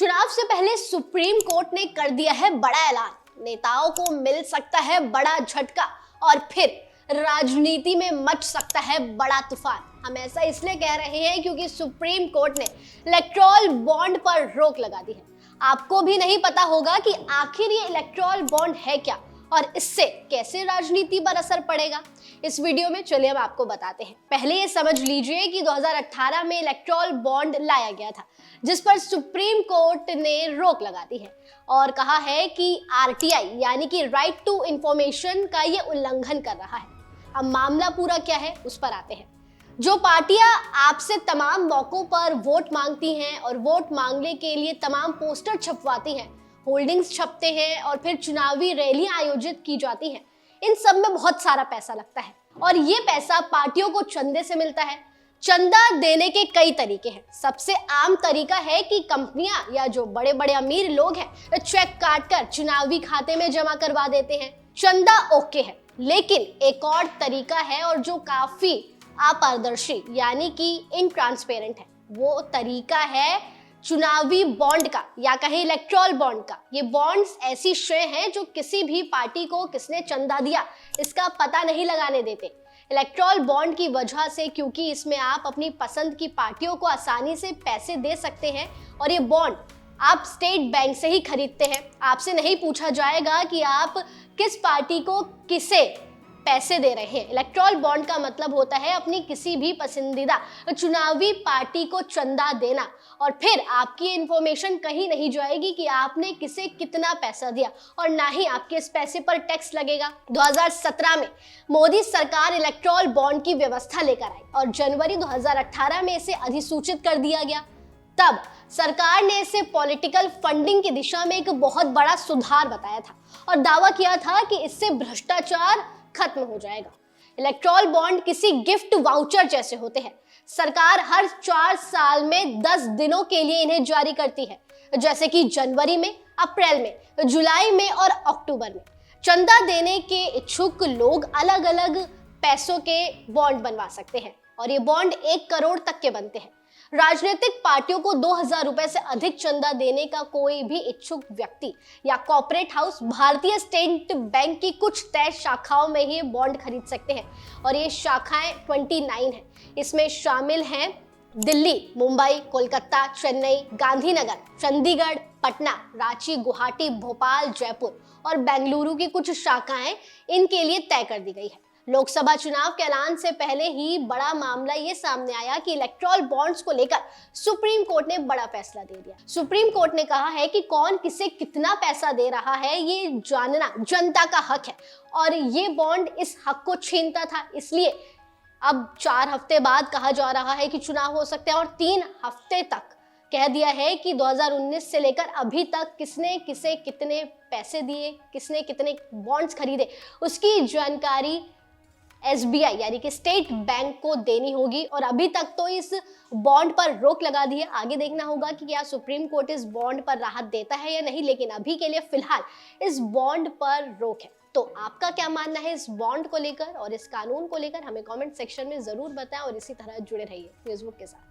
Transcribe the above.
चुनाव से पहले सुप्रीम कोर्ट ने कर दिया है बड़ा ऐलान। नेताओं को मिल सकता है बड़ा झटका और फिर राजनीति में मच सकता है बड़ा तूफान। हम ऐसा इसलिए कह रहे हैं क्योंकि सुप्रीम कोर्ट ने इलेक्टोरल बॉन्ड पर रोक लगा दी है। आपको भी नहीं पता होगा कि आखिर ये इलेक्टोरल बॉन्ड है क्या और इससे कैसे राजनीति पर असर पड़ेगा। इस वीडियो में चलिए हम आपको बताते हैं। पहले ये समझ लीजिए कि 2018 में इलेक्टोरल बॉन्ड लाया गया था, जिस पर सुप्रीम कोर्ट ने रोक लगा दी है और कहा है कि आरटीआई यानी कि राइट टू इंफॉर्मेशन का ये उल्लंघन कर रहा है। अब मामला पूरा क्या है उस पर आते हैं। जो पार्टियां आपसे तमाम मौकों पर वोट मांगती हैं और वोट मांगने के लिए तमाम पोस्टर छपवाती हैं, होल्डिंग्स छपते हैं और फिर चुनावी रैलियां आयोजित की जाती हैं, इन सब में बहुत सारा पैसा लगता है और ये पैसा पार्टियों को चंदे से मिलता है। चंदा देने के कई तरीके हैं। सबसे आम तरीका है कि कंपनियां या जो बड़े बड़े अमीर लोग हैं चेक काटकर चुनावी खाते में जमा करवा देते हैं। चंदा ओके है, लेकिन एक और तरीका है और जो काफी अपारदर्शी यानी कि इनट्रांसपेरेंट है, वो तरीका है चुनावी बॉन्ड का या कहीं इलेक्टोरल बॉन्ड का। ये बॉन्ड्स ऐसी शेयर हैं जो किसी भी पार्टी को किसने चंदा दिया इसका पता नहीं लगाने देते। इलेक्टोरल बॉन्ड की वजह से, क्योंकि इसमें आप अपनी पसंद की पार्टियों को आसानी से पैसे दे सकते हैं और ये बॉन्ड आप स्टेट बैंक से ही खरीदते हैं। आपसे नहीं पूछा जाएगा कि आप किस पार्टी को किसे पैसे दे रहे हैं। इलेक्टोरल बॉन्ड का मतलब होता है अपनी किसी भी पसंदीदा चुनावी पार्टी को चंदा देना और फिर आपकी इंफॉर्मेशन कहीं नहीं जाएगी कि आपने किसे कितना पैसा दिया और ना ही आपके इस पैसे पर टैक्स लगेगा। 2017 में मोदी सरकार इलेक्टोरल बॉन्ड की व्यवस्था लेकर आई और जनवरी 2018 में इसे अधिसूचित कर दिया गया। तब सरकार ने इसे पॉलिटिकल फंडिंग की दिशा में एक बहुत बड़ा सुधार बताया था और दावा किया था कि इससे भ्रष्टाचार खत्म हो जाएगा। इलेक्टोरल बॉन्ड किसी गिफ्ट वाउचर जैसे होते हैं। सरकार हर 4 साल में 10 दिनों के लिए इन्हें जारी करती है, जैसे कि जनवरी में, अप्रैल में, जुलाई में और अक्टूबर में। चंदा देने के इच्छुक लोग अलग अलग पैसों के बॉन्ड बनवा सकते हैं और ये बॉन्ड 1 करोड़ तक के बनते हैं। राजनीतिक पार्टियों को 2000 रुपए से अधिक चंदा देने का कोई भी इच्छुक व्यक्ति या कॉर्पोरेट हाउस भारतीय स्टेट बैंक की कुछ तय शाखाओं में ही बॉन्ड खरीद सकते हैं और ये शाखाएं 29 हैं। इसमें शामिल हैं दिल्ली, मुंबई, कोलकाता, चेन्नई, गांधीनगर, चंडीगढ़, पटना, रांची, गुवाहाटी, भोपाल, जयपुर और बेंगलुरु की कुछ शाखाएं इनके लिए तय कर दी गई है। लोकसभा चुनाव के ऐलान से पहले ही बड़ा मामला ये सामने आया कि इलेक्टोरल बॉन्ड्स को लेकर सुप्रीम कोर्ट ने बड़ा फैसला दे दिया। सुप्रीम कोर्ट ने कहा है कि कौन किसे कितना पैसा दे रहा है ये जानना जनता का हक है और ये बॉन्ड इस हक को छीनता था। इसलिए अब 4 हफ्ते बाद कहा जा रहा है कि चुनाव हो सकते हैं और 3 हफ्ते तक कह दिया है कि 2019 से लेकर अभी तक किसने किसे कितने पैसे दिए, किसने कितने बॉन्ड्स खरीदे, उसकी जानकारी एसबीआई यानी कि स्टेट बैंक को देनी होगी और अभी तक तो इस बॉन्ड पर रोक लगा दी है। आगे देखना होगा कि क्या सुप्रीम कोर्ट इस बॉन्ड पर राहत देता है या नहीं, लेकिन अभी के लिए फिलहाल इस बॉन्ड पर रोक है। तो आपका क्या मानना है इस बॉन्ड को लेकर और इस कानून को लेकर, हमें कमेंट सेक्शन में जरूर बताएं और इसी तरह जुड़े रहिए न्यूज़बुक के साथ।